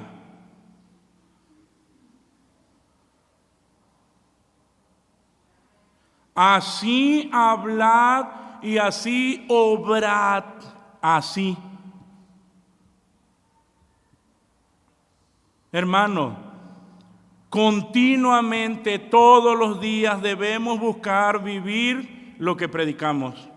A: Así hablad y así obrad. Así. Hermano, continuamente, todos los días debemos buscar vivir lo que predicamos.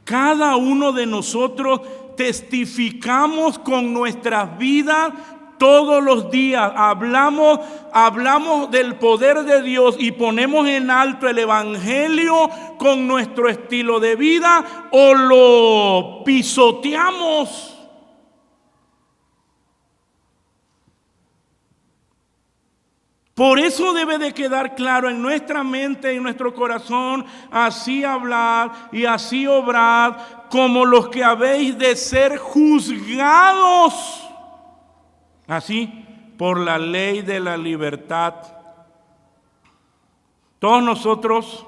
A: Cada uno de nosotros testificamos con nuestras vidas todos los días hablamos del poder de Dios y ponemos en alto el Evangelio con nuestro estilo de vida o lo pisoteamos. Por eso debe de quedar claro en nuestra mente y en nuestro corazón, así hablar y así obrar como los que habéis de ser juzgados, así por la ley de la libertad. Todos nosotros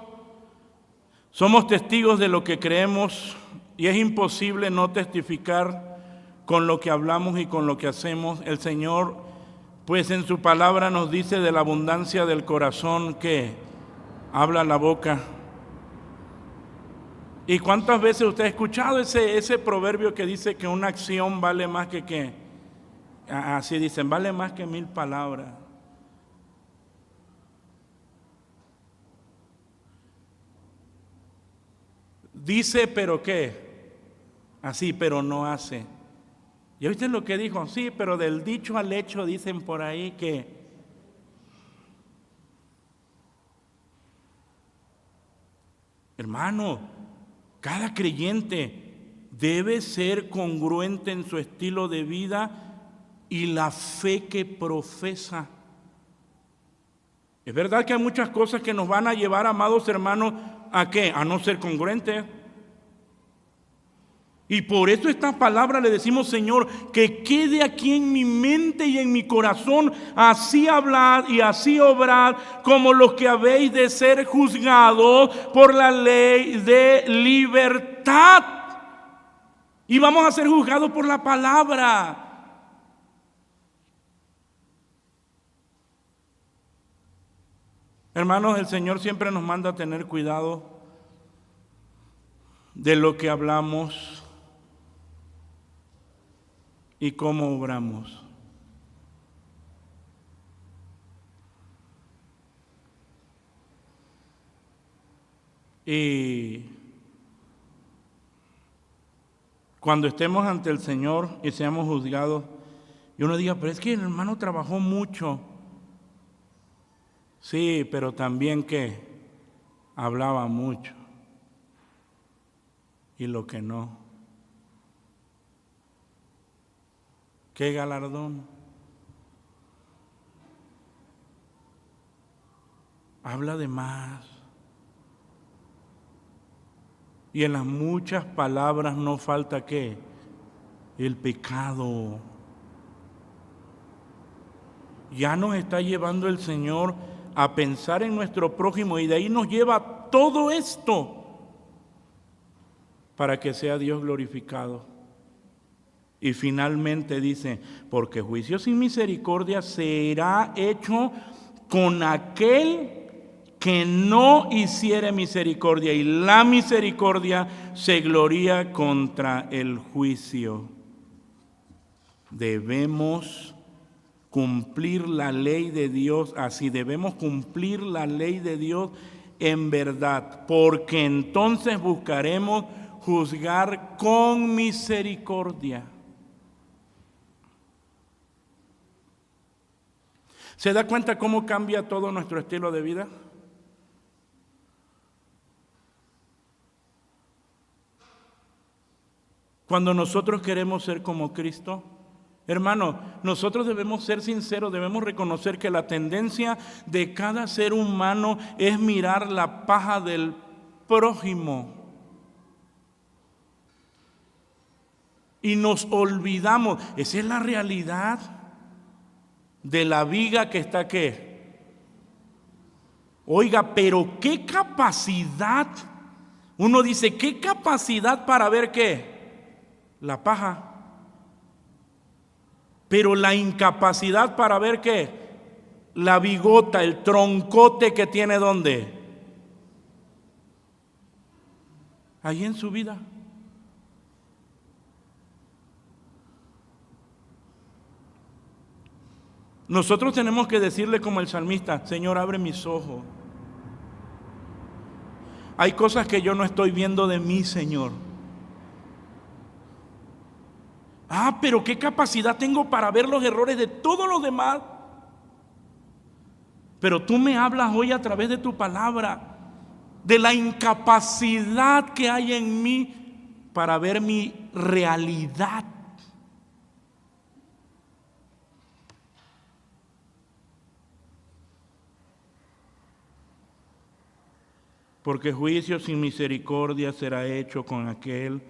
A: somos testigos de lo que creemos y es imposible no testificar con lo que hablamos y con lo que hacemos. El Señor, pues en su palabra nos dice de la abundancia del corazón que habla la boca. ¿Y cuántas veces usted ha escuchado ese proverbio que dice que una acción vale más que qué? Así dicen, vale más que 1000 palabras. Dice, pero ¿qué? Así, pero no hace. ¿Ya viste lo que dijo? Sí, pero del dicho al hecho dicen por ahí que... Hermano, cada creyente debe ser congruente en su estilo de vida y la fe que profesa. Es verdad que hay muchas cosas que nos van a llevar, amados hermanos, ¿a qué? A no ser congruentes. Y por eso esta palabra le decimos, Señor, que quede aquí en mi mente y en mi corazón, así hablad y así obrad como los que habéis de ser juzgados por la ley de libertad. Y vamos a ser juzgados por la palabra. Hermanos, el Señor siempre nos manda a tener cuidado de lo que hablamos y cómo obramos. Y cuando estemos ante el Señor y seamos juzgados, y uno diga, pero es que el hermano trabajó mucho. Sí, pero también que hablaba mucho. Y lo que no. ¿Qué galardón? Habla de más. Y en las muchas palabras no falta ¿qué? El pecado. Ya nos está llevando el Señor a pensar en nuestro prójimo y de ahí nos lleva todo esto para que sea Dios glorificado. Y finalmente dice, porque juicio sin misericordia será hecho con aquel que no hiciere misericordia, y la misericordia se gloría contra el juicio. Debemos cumplir la ley de Dios así, debemos cumplir la ley de Dios en verdad, porque entonces buscaremos juzgar con misericordia. ¿Se da cuenta cómo cambia todo nuestro estilo de vida? Cuando nosotros queremos ser como Cristo, hermano, nosotros debemos ser sinceros, debemos reconocer que la tendencia de cada ser humano es mirar la paja del prójimo. Y nos olvidamos, esa es la realidad de la viga que está ¿qué? Oiga, pero qué capacidad. Uno dice, ¿qué capacidad para ver qué? La paja. Pero la incapacidad para ver qué? La bigota, el troncote que tiene ¿dónde? Ahí en su vida. Nosotros tenemos que decirle como el salmista, Señor, abre mis ojos. Hay cosas que yo no estoy viendo de mí, Señor. Pero qué capacidad tengo para ver los errores de todos los demás. Pero tú me hablas hoy a través de tu palabra de la incapacidad que hay en mí para ver mi realidad. Porque juicio sin misericordia será hecho con aquel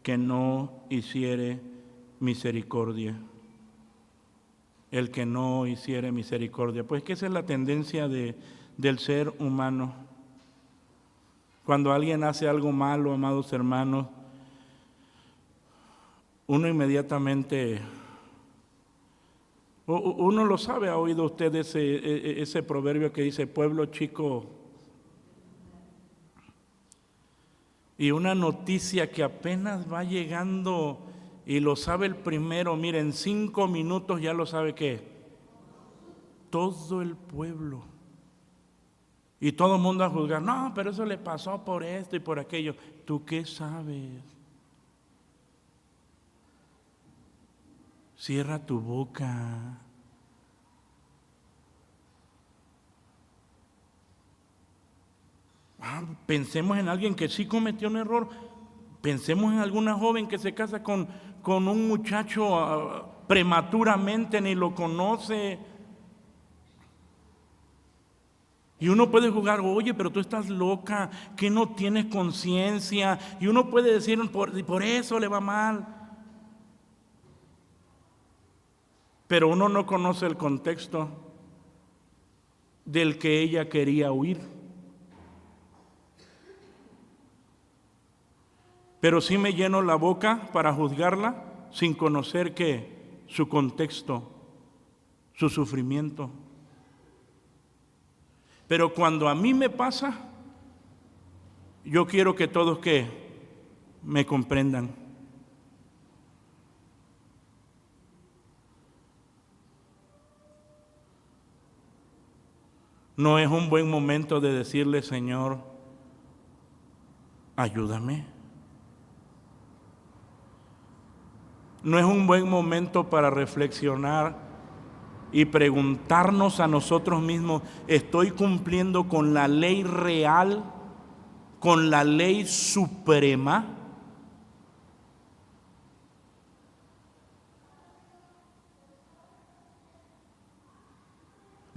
A: que no hiciere misericordia. El que no hiciere misericordia. Pues que esa es la tendencia del ser humano. Cuando alguien hace algo malo, amados hermanos, uno inmediatamente, uno lo sabe, ha oído usted ese proverbio que dice, pueblo chico. Y una noticia que apenas va llegando y lo sabe el primero, mire, en 5 minutos ya lo sabe ¿qué? Todo el pueblo. Y todo el mundo a juzgar, no, pero eso le pasó por esto y por aquello. ¿Tú qué sabes? Cierra tu boca. Pensemos en alguien que sí cometió un error. Pensemos en alguna joven que se casa con un muchacho prematuramente, ni lo conoce. Y uno puede jugar, oye, pero tú estás loca, que no tienes conciencia. Y uno puede decir, por eso le va mal. Pero uno no conoce el contexto del que ella quería huir. Pero sí me lleno la boca para juzgarla sin conocer que su contexto, su sufrimiento. Pero cuando a mí me pasa, yo quiero que todos que me comprendan. No es un buen momento de decirle, Señor, ayúdame. No es un buen momento para reflexionar y preguntarnos a nosotros mismos, ¿estoy cumpliendo con la ley real, con la ley suprema?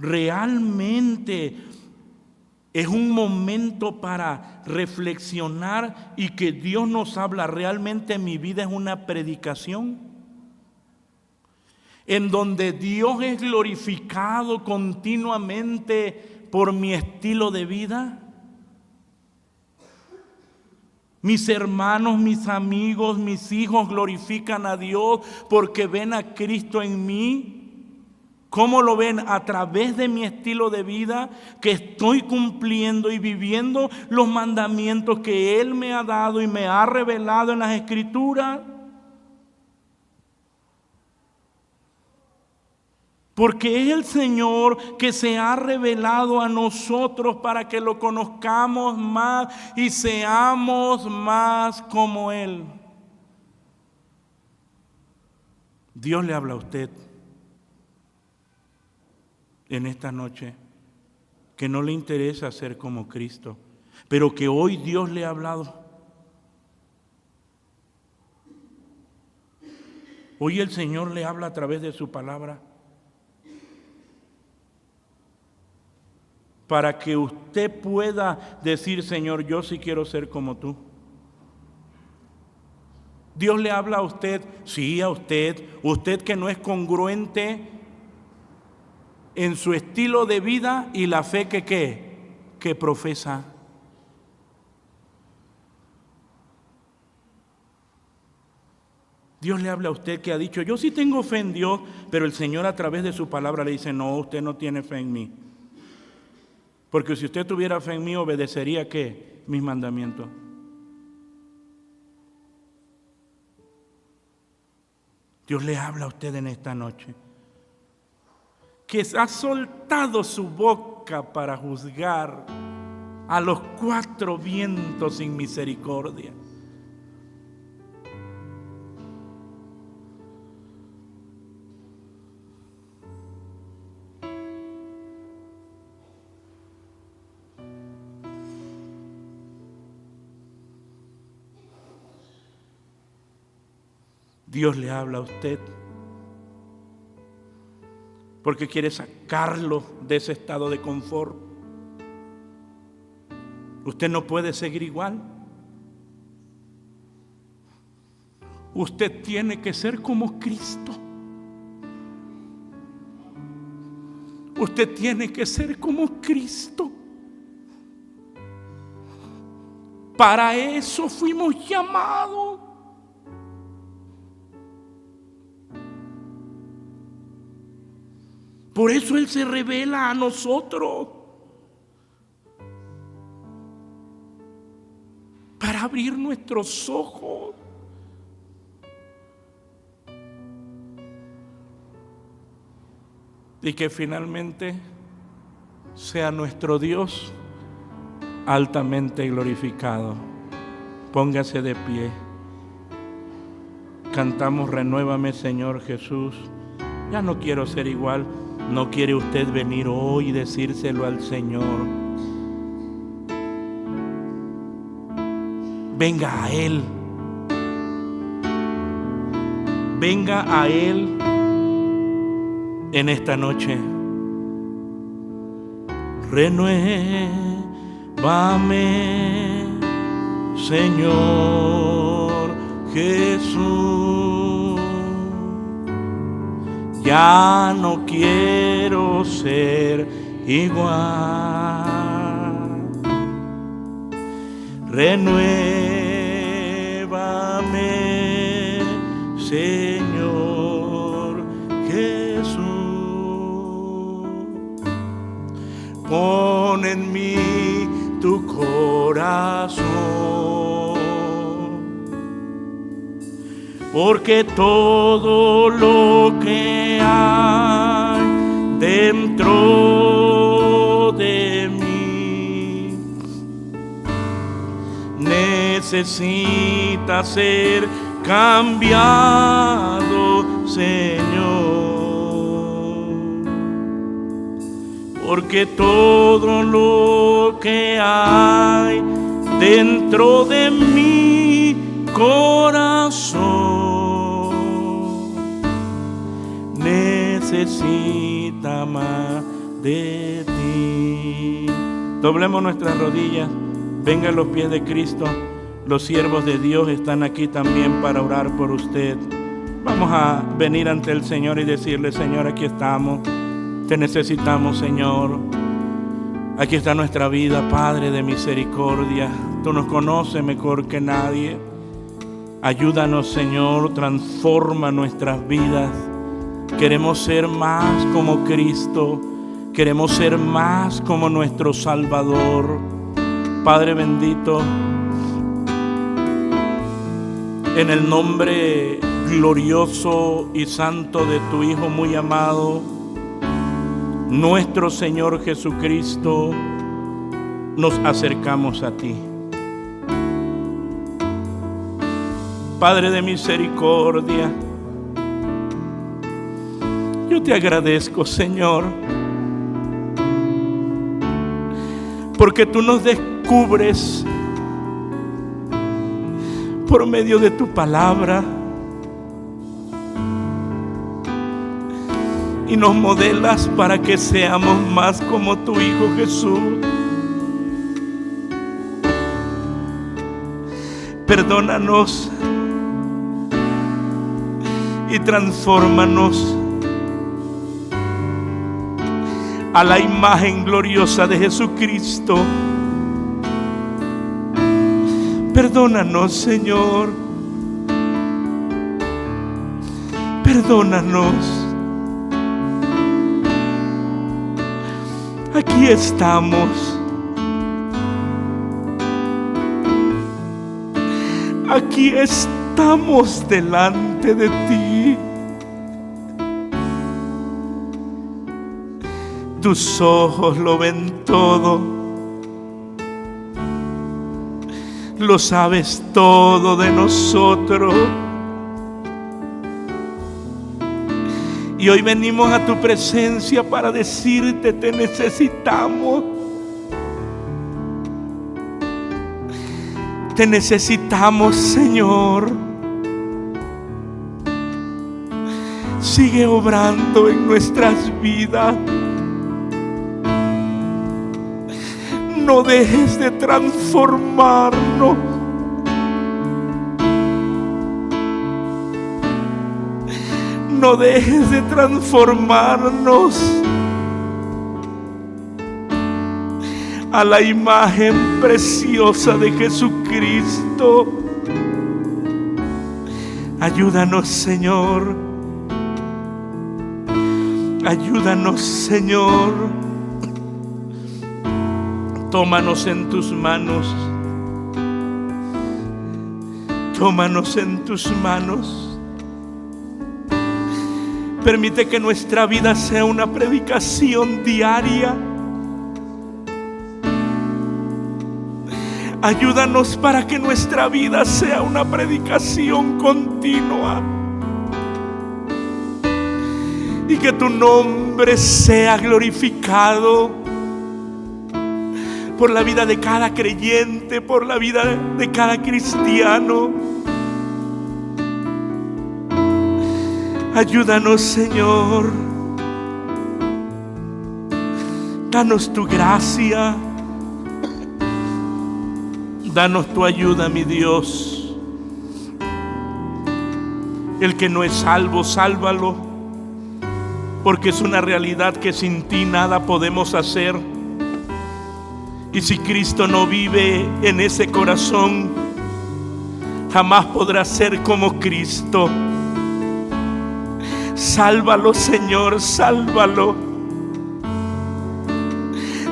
A: Realmente es un momento para reflexionar y que Dios nos habla. Realmente mi vida es una predicación en donde Dios es glorificado continuamente por mi estilo de vida. Mis hermanos, mis amigos, mis hijos glorifican a Dios porque ven a Cristo en mí. ¿Cómo lo ven? A través de mi estilo de vida, que estoy cumpliendo y viviendo los mandamientos que Él me ha dado y me ha revelado en las Escrituras. Porque es el Señor que se ha revelado a nosotros para que lo conozcamos más y seamos más como Él. Dios le habla a usted en esta noche, que no le interesa ser como Cristo, pero que hoy Dios le ha hablado. Hoy el Señor le habla a través de su palabra, para que usted pueda decir, Señor, yo sí quiero ser como tú. Dios le habla a usted, sí, a usted que no es congruente en su estilo de vida y la fe que profesa. Dios le habla a usted que ha dicho, yo sí tengo fe en Dios, pero el Señor a través de su palabra le dice, no, usted no tiene fe en mí. Porque si usted tuviera fe en mí, obedecería ¿qué? Mis mandamientos. Dios le habla a usted en esta noche, que ha soltado su boca para juzgar a los 4 vientos sin misericordia. Dios le habla a usted porque quiere sacarlo de ese estado de confort. Usted no puede seguir igual. Usted tiene que ser como Cristo. Usted tiene que ser como Cristo. Para eso fuimos llamados. Por eso Él se revela a nosotros. Para abrir nuestros ojos. Y que finalmente sea nuestro Dios altamente glorificado. Póngase de pie. Cantamos Renuévame, Señor Jesús. Ya no quiero ser igual. ¿No quiere usted venir hoy y decírselo al Señor? Venga a Él. Venga a Él en esta noche. Renuévame, Señor Jesús. Ya no quiero ser igual. Renuévame, Señor Jesús. Pon en mí tu corazón, porque todo lo que hay dentro de mí necesita ser cambiado, Señor. Porque todo lo que hay dentro de mi corazón necesita más de ti. Doblemos nuestras rodillas, venga a los pies de Cristo. Los siervos de Dios están aquí también para orar por usted. Vamos a venir ante el Señor y decirle: Señor, aquí estamos. Te necesitamos, Señor. Aquí está nuestra vida, Padre de misericordia. Tú nos conoces mejor que nadie. Ayúdanos, Señor, transforma nuestras vidas. Queremos ser más como Cristo. Queremos ser más como nuestro Salvador. Padre bendito, en el nombre glorioso y santo de tu Hijo muy amado, nuestro Señor Jesucristo, nos acercamos a ti. Padre de misericordia, yo te agradezco, Señor, porque tú nos descubres por medio de tu palabra y nos modelas para que seamos más como tu Hijo Jesús. Perdónanos y transfórmanos a la imagen gloriosa de Jesucristo. Perdónanos, Señor. Perdónanos. Aquí estamos. Aquí estamos delante de ti. Tus ojos lo ven todo. Lo sabes todo de nosotros. Y hoy venimos a tu presencia para decirte: te necesitamos. Te necesitamos, Señor. Sigue obrando en nuestras vidas. No dejes de transformarnos. No dejes de transformarnos a la imagen preciosa de Jesucristo. Ayúdanos, Señor. Ayúdanos, Señor. Tómanos en tus manos. Tómanos en tus manos. Permite que nuestra vida sea una predicación diaria. Ayúdanos para que nuestra vida sea una predicación continua. Y que tu nombre sea glorificado por la vida de cada creyente, por la vida de cada cristiano. Ayúdanos, Señor. Danos tu gracia. Danos tu ayuda, mi Dios. El que no es salvo, sálvalo, porque es una realidad que sin ti nada podemos hacer. Y si Cristo no vive en ese corazón, jamás podrá ser como Cristo. Sálvalo, Señor, sálvalo.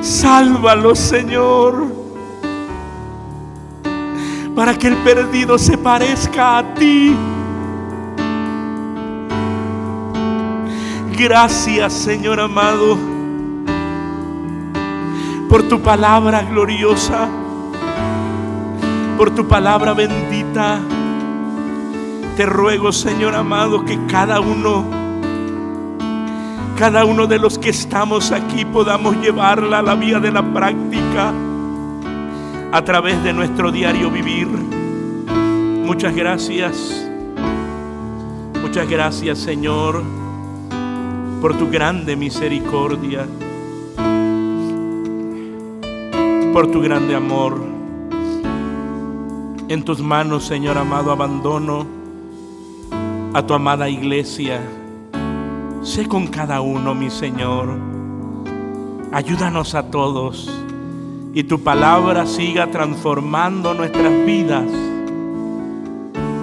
A: Sálvalo, Señor, para que el perdido se parezca a ti. Gracias, Señor amado, por tu palabra gloriosa, por tu palabra bendita. Te ruego, Señor amado, que cada uno de los que estamos aquí podamos llevarla a la vía de la práctica a través de nuestro diario vivir. Muchas gracias. Muchas gracias, Señor, por tu grande misericordia, por tu grande amor. En tus manos, Señor amado, abandono a tu amada iglesia. Sé con cada uno, mi Señor. Ayúdanos a todos y tu palabra siga transformando nuestras vidas.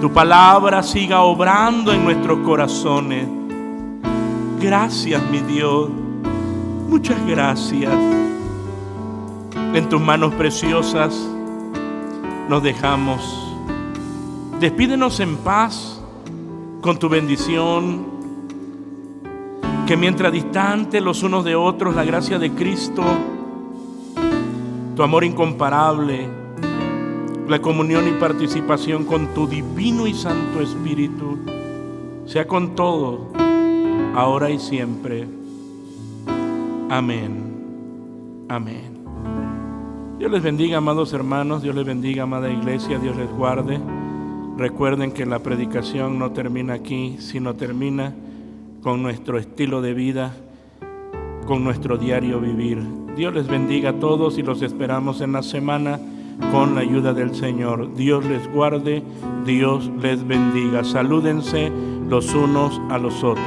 A: Tu palabra siga obrando en nuestros corazones. Gracias, mi Dios. Muchas gracias. En tus manos preciosas nos dejamos. Despídenos en paz con tu bendición. Que mientras distantes los unos de otros, la gracia de Cristo, tu amor incomparable, la comunión y participación con tu divino y santo Espíritu, sea con todos, ahora y siempre. Amén. Amén. Dios les bendiga, amados hermanos. Dios les bendiga, amada iglesia. Dios les guarde. Recuerden que la predicación no termina aquí, sino termina con nuestro estilo de vida, con nuestro diario vivir. Dios les bendiga a todos y los esperamos en la semana con la ayuda del Señor. Dios les guarde, Dios les bendiga. Salúdense los unos a los otros.